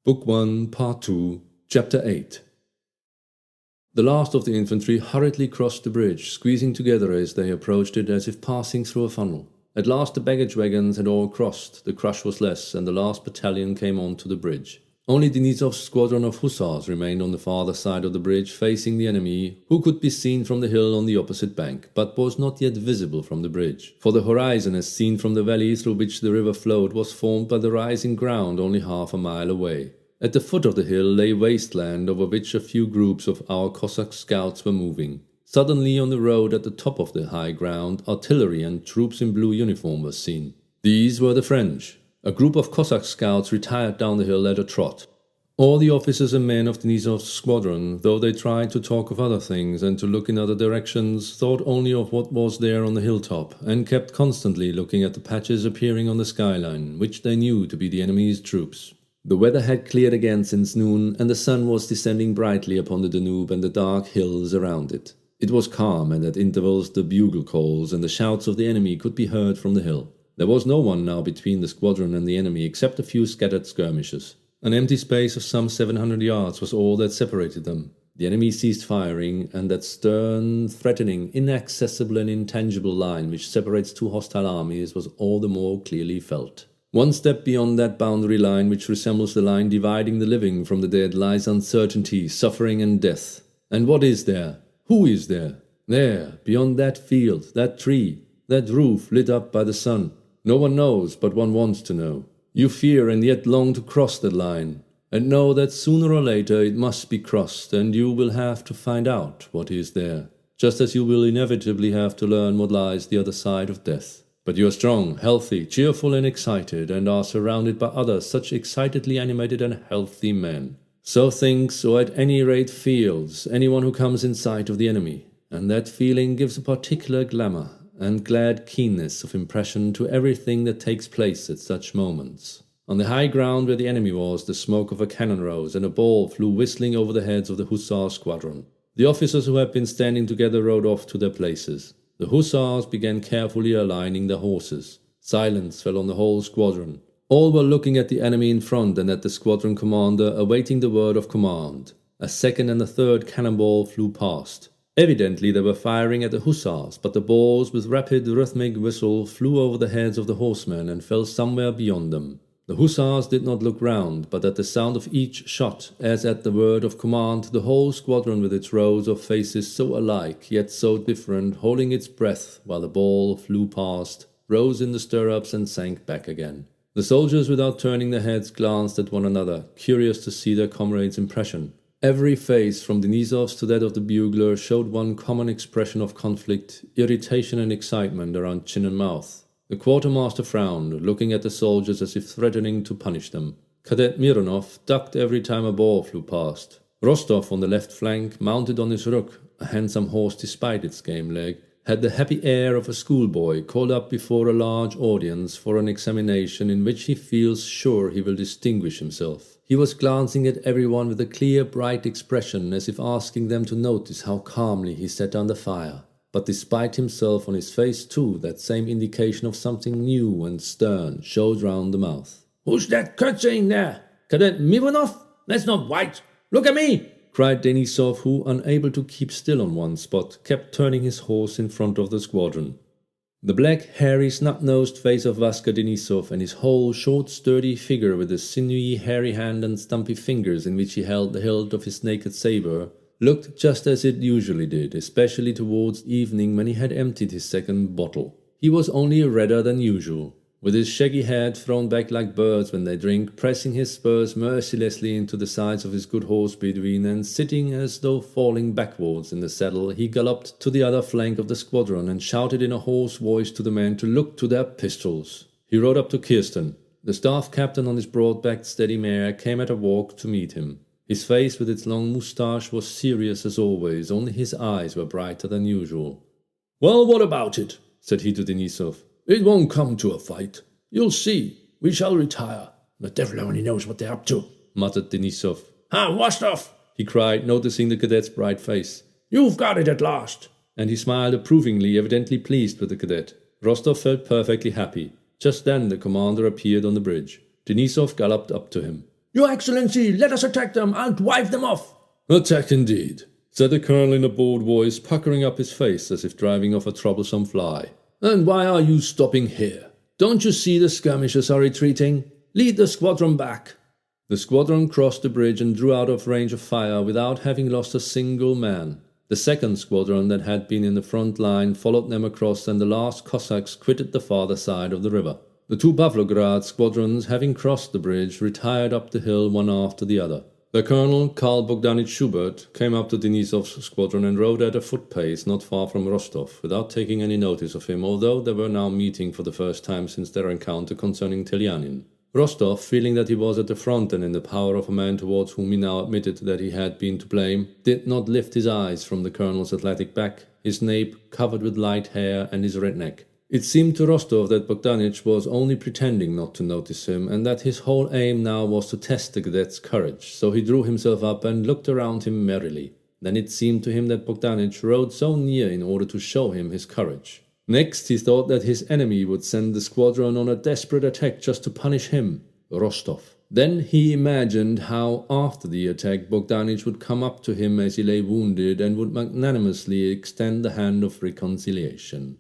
Book 1, Part 2, Chapter 8. The last of the infantry hurriedly crossed the bridge, squeezing together as they approached it as if passing through a funnel. At last the baggage wagons had all crossed, the crush was less, and the last battalion came on to the bridge. Only Denisov's squadron of hussars remained on the farther side of the bridge, facing the enemy, who could be seen from the hill on the opposite bank, but was not yet visible from the bridge. For the horizon, as seen from the valley through which the river flowed, was formed by the rising ground only half a mile away. At the foot of the hill lay wasteland over which a few groups of our Cossack scouts were moving. Suddenly on the road at the top of the high ground, artillery and troops in blue uniform were seen. These were the French. A group of Cossack scouts retired down the hill at a trot. All the officers and men of Denisov's squadron, though they tried to talk of other things and to look in other directions, thought only of what was there on the hilltop, and kept constantly looking at the patches appearing on the skyline, which they knew to be the enemy's troops. The weather had cleared again since noon, and the sun was descending brightly upon the Danube and the dark hills around it. It was calm, and at intervals the bugle calls and the shouts of the enemy could be heard from the hill. There was no one now between the squadron and the enemy except a few scattered skirmishers. An empty space of some 700 yards was all that separated them. The enemy ceased firing, and that stern, threatening, inaccessible and intangible line which separates two hostile armies was all the more clearly felt. One step beyond that boundary line, which resembles the line dividing the living from the dead, lies uncertainty, suffering and death. And what is there? Who is there? There, beyond that field, that tree, that roof lit up by the sun. No one knows, but one wants to know. You fear and yet long to cross that line, and know that sooner or later it must be crossed, and you will have to find out what is there, just as you will inevitably have to learn what lies the other side of death. But you are strong, healthy, cheerful and excited, and are surrounded by others such excitedly animated and healthy men. So thinks, or at any rate feels, anyone who comes in sight of the enemy, and that feeling gives a particular glamour and glad keenness of impression to everything that takes place at such moments. On the high ground where the enemy was, the smoke of a cannon rose, and a ball flew whistling over the heads of the hussar squadron. The officers who had been standing together rode off to their places. The hussars began carefully aligning their horses. Silence fell on the whole squadron. All were looking at the enemy in front and at the squadron commander, awaiting the word of command. A second and a third cannonball flew past. Evidently they were firing at the hussars, but the balls with rapid rhythmic whistle flew over the heads of the horsemen and fell somewhere beyond them. The hussars did not look round, but at the sound of each shot, as at the word of command, the whole squadron with its rows of faces so alike, yet so different, holding its breath while the ball flew past, rose in the stirrups and sank back again. The soldiers, without turning their heads, glanced at one another, curious to see their comrade's impression. Every face, from Denisov's to that of the bugler, showed one common expression of conflict, irritation and excitement around chin and mouth. The quartermaster frowned, looking at the soldiers as if threatening to punish them. Cadet Mironov ducked every time a ball flew past. Rostov, on the left flank, mounted on his rook, a handsome horse despite its game leg, had the happy air of a schoolboy called up before a large audience for an examination in which he feels sure he will distinguish himself. He was glancing at everyone with a clear, bright expression, as if asking them to notice how calmly he sat under fire. But despite himself, on his face too, that same indication of something new and stern showed round the mouth. "Who's that curtsying there? Cadet Mironov? That's not right. Look at me!" cried Denisov, who, unable to keep still on one spot, kept turning his horse in front of the squadron. The black, hairy, snub-nosed face of Vaska Denisov, and his whole short, sturdy figure with the sinewy, hairy hand and stumpy fingers in which he held the hilt of his naked sabre, looked just as it usually did, especially towards evening when he had emptied his second bottle. He was only redder than usual, with his shaggy head thrown back like birds when they drink, pressing his spurs mercilessly into the sides of his good horse Bedouin, and sitting as though falling backwards in the saddle, he galloped to the other flank of the squadron and shouted in a hoarse voice to the men to look to their pistols. He rode up to Kirsten. The staff captain on his broad-backed steady mare came at a walk to meet him. His face with its long moustache was serious as always, only his eyes were brighter than usual. "Well, what about it?" said he to Denisov. "It won't come to a fight. You'll see. We shall retire. The devil only knows what they're up to," muttered Denisov. "Ah, Rostov!" he cried, noticing the cadet's bright face. "You've got it at last." And he smiled approvingly, evidently pleased with the cadet. Rostov felt perfectly happy. Just then the commander appeared on the bridge. Denisov galloped up to him. Your Excellency, let us attack them. I'll drive them off. Attack indeed, said the colonel in a bored voice, puckering up his face as if driving off a troublesome fly. And why are you stopping here? Don't you see the skirmishers are retreating? Lead the squadron back. The squadron crossed the bridge and drew out of range of fire without having lost a single man. The second squadron that had been in the front line followed them across, and the last Cossacks quitted the farther side of the river. The two Pavlograd squadrons, having crossed the bridge, retired up the hill one after the other. The colonel, Karl Bogdanich Schubert, came up to Denisov's squadron and rode at a foot pace not far from Rostov, without taking any notice of him, although they were now meeting for the first time since their encounter concerning Telyanin. Rostov, feeling that he was at the front and in the power of a man towards whom he now admitted that he had been to blame, did not lift his eyes from the colonel's athletic back, his nape covered with light hair, and his red neck. It seemed to Rostov that Bogdanich was only pretending not to notice him, and that his whole aim now was to test the cadet's courage, so he drew himself up and looked around him merrily. Then it seemed to him that Bogdanich rode so near in order to show him his courage. Next he thought that his enemy would send the squadron on a desperate attack just to punish him, Rostov. Then he imagined how, after the attack, Bogdanich would come up to him as he lay wounded and would magnanimously extend the hand of reconciliation.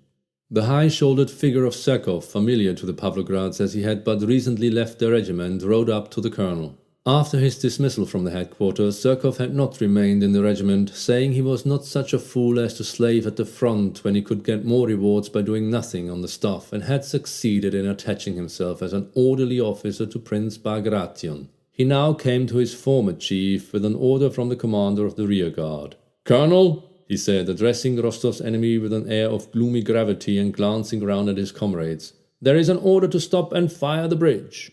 The high-shouldered figure of Zherkov, familiar to the Pavlograds as he had but recently left their regiment, rode up to the colonel. After his dismissal from the headquarters, Zherkov had not remained in the regiment, saying he was not such a fool as to slave at the front when he could get more rewards by doing nothing on the staff, and had succeeded in attaching himself as an orderly officer to Prince Bagration. He now came to his former chief with an order from the commander of the rear guard. "Colonel," he said, addressing Rostov's enemy with an air of gloomy gravity and glancing round at his comrades, "there is an order to stop and fire the bridge."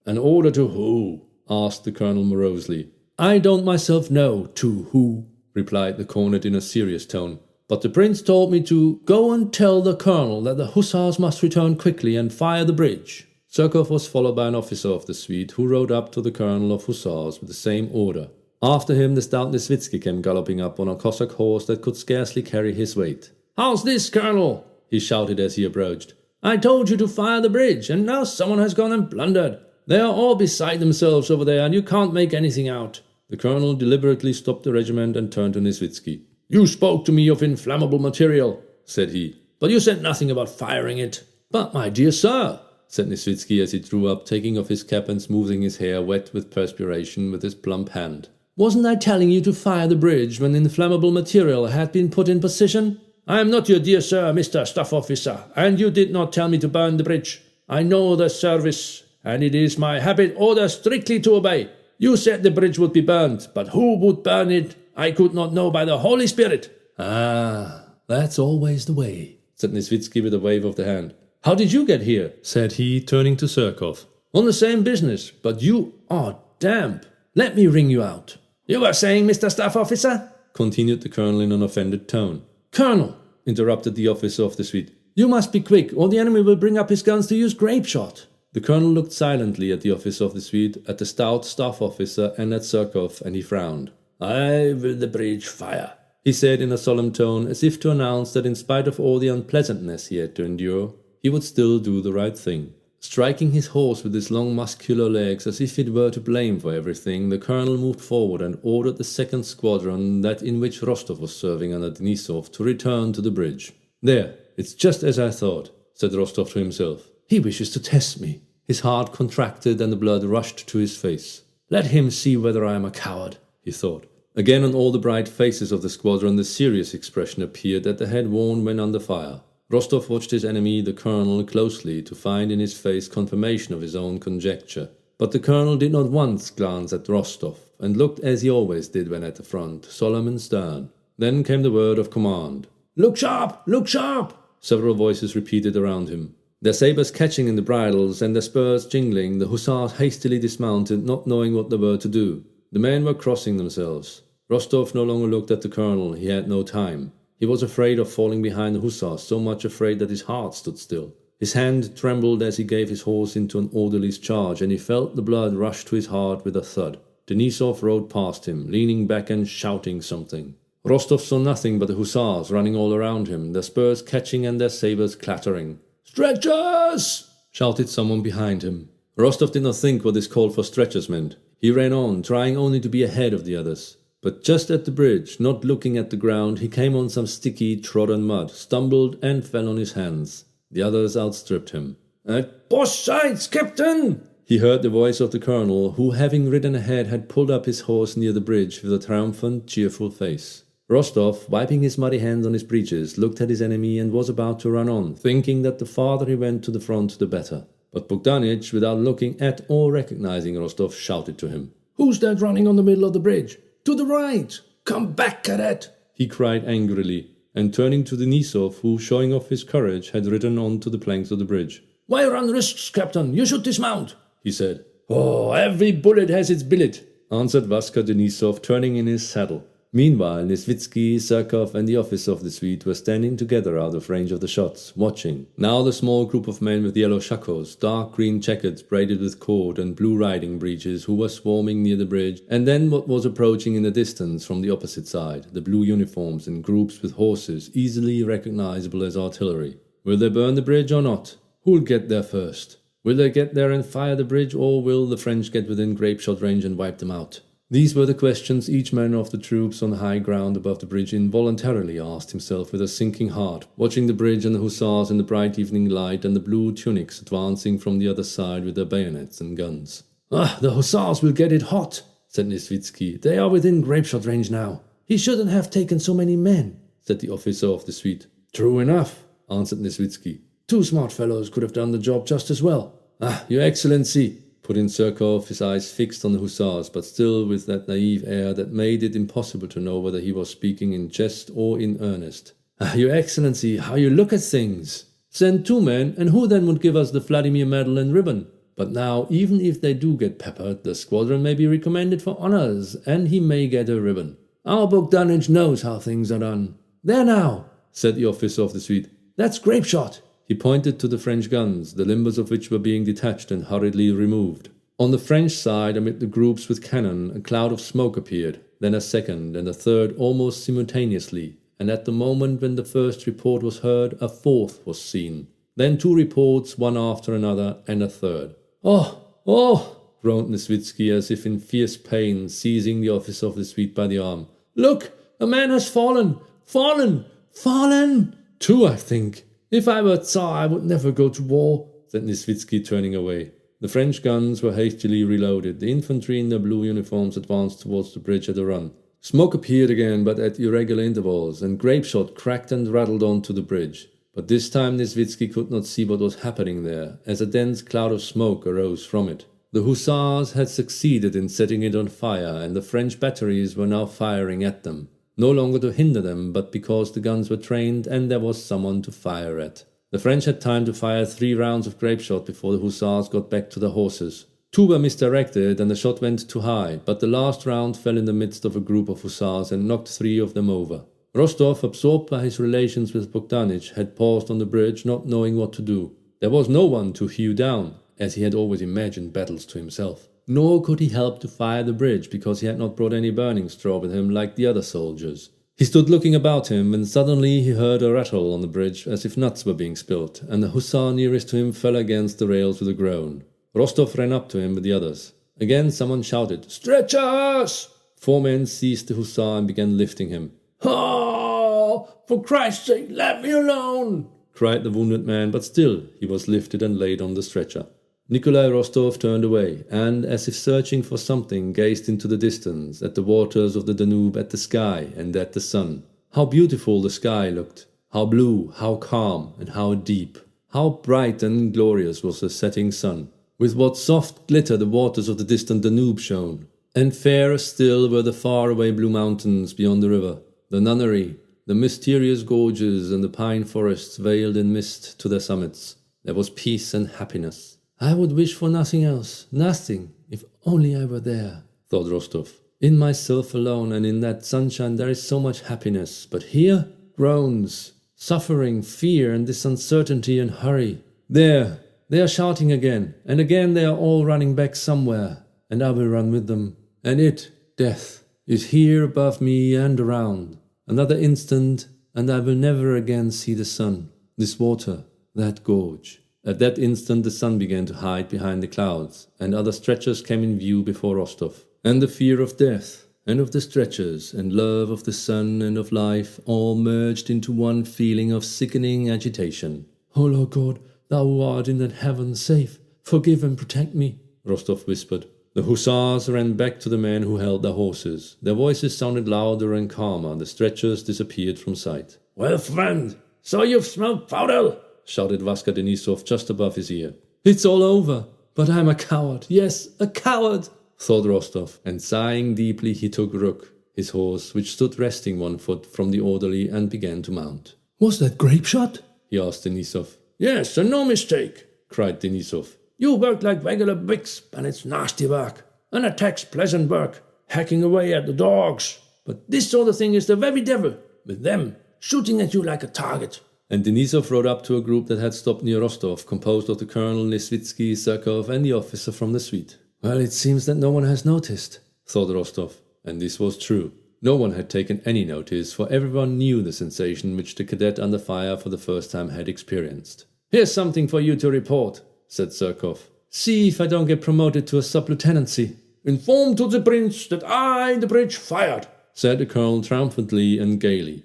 "An order to who?" asked the colonel morosely. "I don't myself know to who," replied the cornet in a serious tone, "but the prince told me to go and tell the colonel that the hussars must return quickly and fire the bridge." Zherkov was followed by an officer of the suite, who rode up to the colonel of hussars with the same order. After him the stout Nesvitsky came galloping up on a Cossack horse that could scarcely carry his weight. "How's this, colonel?" he shouted as he approached. "I told you to fire the bridge, and now someone has gone and blundered. They are all beside themselves over there, and you can't make anything out." The colonel deliberately stopped the regiment and turned to Nesvitsky. "You spoke to me of inflammable material," said he, "but you said nothing about firing it." "But, my dear sir," said Nesvitsky as he drew up, taking off his cap and smoothing his hair wet with perspiration with his plump hand. "Wasn't I telling you to fire the bridge when inflammable material had been put in position?" "I am not your dear sir, Mr. Staff Officer, and you did not tell me to burn the bridge. I know the service, and it is my habit order strictly to obey. You said the bridge would be burned, but who would burn it? I could not know by the Holy Spirit." "Ah, that's always the way," said Nesvitsky with a wave of the hand. "How did you get here?" said he, turning to Zherkov. "On the same business, but you are damp. Let me wring you out." "You were saying, Mr. Staff Officer?" continued the colonel in an offended tone. "Colonel," interrupted the officer of the suite, "you must be quick, or the enemy will bring up his guns to use grape shot." The colonel looked silently at the officer of the suite, at the stout staff officer, and at Zherkov, and he frowned. "I will the bridge fire," he said in a solemn tone, as if to announce that in spite of all the unpleasantness he had to endure, he would still do the right thing. Striking his horse with his long muscular legs as if it were to blame for everything, the colonel moved forward and ordered the second squadron, that in which Rostov was serving under Denisov, to return to the bridge. "There, it's just as I thought," said Rostov to himself. "He wishes to test me." His heart contracted and the blood rushed to his face. "Let him see whether I am a coward," he thought. Again on all the bright faces of the squadron the serious expression appeared that they had worn when under fire. Rostov watched his enemy, the colonel, closely to find in his face confirmation of his own conjecture. But the colonel did not once glance at Rostov, and looked as he always did when at the front, solemn and stern. Then came the word of command. "Look sharp! Look sharp!" several voices repeated around him. Their sabres catching in the bridles and their spurs jingling, the hussars hastily dismounted, not knowing what they were to do. The men were crossing themselves. Rostov no longer looked at the colonel, he had no time. He was afraid of falling behind the hussars, so much afraid that his heart stood still. His hand trembled as he gave his horse into an orderly's charge, and he felt the blood rush to his heart with a thud. Denisov rode past him, leaning back and shouting something. Rostov saw nothing but the hussars running all around him, their spurs catching and their sabres clattering. "Stretchers!" shouted someone behind him. Rostov did not think what this call for stretchers meant. He ran on, trying only to be ahead of the others. But just at the bridge, not looking at the ground, he came on some sticky, trodden mud, stumbled and fell on his hands. The others outstripped him. "At both sides, Captain!" He heard the voice of the colonel, who, having ridden ahead, had pulled up his horse near the bridge with a triumphant, cheerful face. Rostov, wiping his muddy hands on his breeches, looked at his enemy and was about to run on, thinking that the farther he went to the front, the better. But Bogdanich, without looking at or recognizing Rostov, shouted to him. "Who's that running on the middle of the bridge? To the right! Come back, cadet!" he cried angrily, and turning to Denisov, who, showing off his courage, had ridden on to the planks of the bridge. "Why run risks, Captain? You should dismount," he said. "Oh, every bullet has its billet," answered Vaska Denisov, turning in his saddle. Meanwhile, Nesvitsky, Zherkov, and the officer of the suite were standing together out of range of the shots, watching. Now the small group of men with yellow shakos, dark green jackets braided with cord, and blue riding breeches, who were swarming near the bridge, and then what was approaching in the distance from the opposite side, the blue uniforms in groups with horses, easily recognizable as artillery. Will they burn the bridge or not? Who'll get there first? Will they get there and fire the bridge, or will the French get within grape-shot range and wipe them out? These were the questions each man of the troops on high ground above the bridge involuntarily asked himself with a sinking heart, watching the bridge and the hussars in the bright evening light and the blue tunics advancing from the other side with their bayonets and guns. "Ah, the hussars will get it hot," said Nesvitsky. "They are within grape-shot range now." "He shouldn't have taken so many men," said the officer of the suite. "True enough," answered Nesvitsky. "Two smart fellows could have done the job just as well." "Ah, Your Excellency," put in Zherkov, his eyes fixed on the hussars, but still with that naive air that made it impossible to know whether he was speaking in jest or in earnest. "Your Excellency, how you look at things! Send 2 men, and who then would give us the Vladimir medal and ribbon? But now, even if they do get peppered, the squadron may be recommended for honors, and he may get a ribbon. Our Bogdanich knows how things are done." "There now," said the officer of the suite. "That's grape shot." He pointed to the French guns, the limbers of which were being detached and hurriedly removed. On the French side, amid the groups with cannon, a cloud of smoke appeared, then a second and a third almost simultaneously, and at the moment when the first report was heard, a fourth was seen. Then 2 reports, one after another, and a third. "Oh, oh!" groaned Nesvitsky as if in fierce pain, seizing the officer of the suite by the arm. "Look! A man has fallen! Fallen! Fallen! 2, I think. If I were Tsar, I would never go to war," said Nesvitsky, turning away. The French guns were hastily reloaded. The infantry in their blue uniforms advanced towards the bridge at a run. Smoke appeared again, but at irregular intervals, and grape shot cracked and rattled onto the bridge. But this time Nesvitsky could not see what was happening there, as a dense cloud of smoke arose from it. The hussars had succeeded in setting it on fire, and the French batteries were now firing at them. No longer to hinder them, but because the guns were trained and there was someone to fire at. The French had time to fire 3 rounds of grape shot before the hussars got back to their horses. 2 were misdirected and the shot went too high, but the last round fell in the midst of a group of hussars and knocked 3 of them over. Rostov, absorbed by his relations with Bogdanich, had paused on the bridge, not knowing what to do. There was no one to hew down, as he had always imagined battles to himself. Nor could he help to fire the bridge, because he had not brought any burning straw with him like the other soldiers. He stood looking about him, when suddenly he heard a rattle on the bridge, as if nuts were being spilt, and the hussar nearest to him fell against the rails with a groan. Rostov ran up to him with the others. Again someone shouted, "Stretchers!" 4 men seized the hussar and began lifting him. "Oh, for Christ's sake, let me alone!" cried the wounded man, but still he was lifted and laid on the stretcher. Nikolai Rostov turned away, and, as if searching for something, gazed into the distance, at the waters of the Danube, at the sky, and at the sun. How beautiful the sky looked! How blue, how calm, and how deep! How bright and glorious was the setting sun! With what soft glitter the waters of the distant Danube shone! And fairer still were the far-away blue mountains beyond the river, the nunnery, the mysterious gorges, and the pine forests veiled in mist to their summits. There was peace and happiness. "I would wish for nothing else, nothing, if only I were there," thought Rostov. "In myself alone and in that sunshine there is so much happiness, but here, groans, suffering, fear, and this uncertainty and hurry. There, they are shouting again, and again they are all running back somewhere, and I will run with them. And it, death, is here above me and around. Another instant, and I will never again see the sun, this water, that gorge. At that instant the sun began to hide behind the clouds, and other stretchers came in view before Rostov. And the fear of death, and of the stretchers, and love of the sun and of life, all merged into one feeling of sickening agitation. "O Lord God, thou who art in that heaven safe, forgive and protect me," Rostov whispered. The hussars ran back to the men who held their horses. Their voices sounded louder and calmer. The stretchers disappeared from sight. "Well, friend, so you've smelled powder?" shouted Vaska Denisov just above his ear. "It's all over, but I'm a coward, yes, a coward," thought Rostov, and sighing deeply he took Rook, his horse, which stood resting one foot from the orderly, and began to mount. "Was that grape shot?" he asked Denisov. "Yes, and no mistake," cried Denisov. "You work like regular bricks, and it's nasty work. An attack's pleasant work, hacking away at the dogs. But this sort of thing is the very devil, with them shooting at you like a target." And Denisov rode up to a group that had stopped near Rostov, composed of the colonel, Nesvitsky, Zherkov, and the officer from the suite. "Well, it seems that no one has noticed," thought Rostov. And this was true. No one had taken any notice, for everyone knew the sensation which the cadet under fire for the first time had experienced. "Here's something for you to report," said Zherkov. "See if I don't get promoted to a sub-lieutenancy." "Inform to the prince that I, the bridge, fired," said the colonel triumphantly and gaily.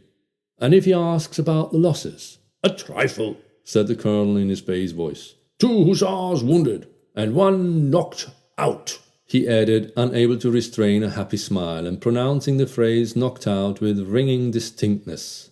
"And if he asks about the losses?" "A trifle," said the colonel in his bass voice. "2 hussars wounded, and 1 knocked out," he added, unable to restrain a happy smile, and pronouncing the phrase knocked out with ringing distinctness.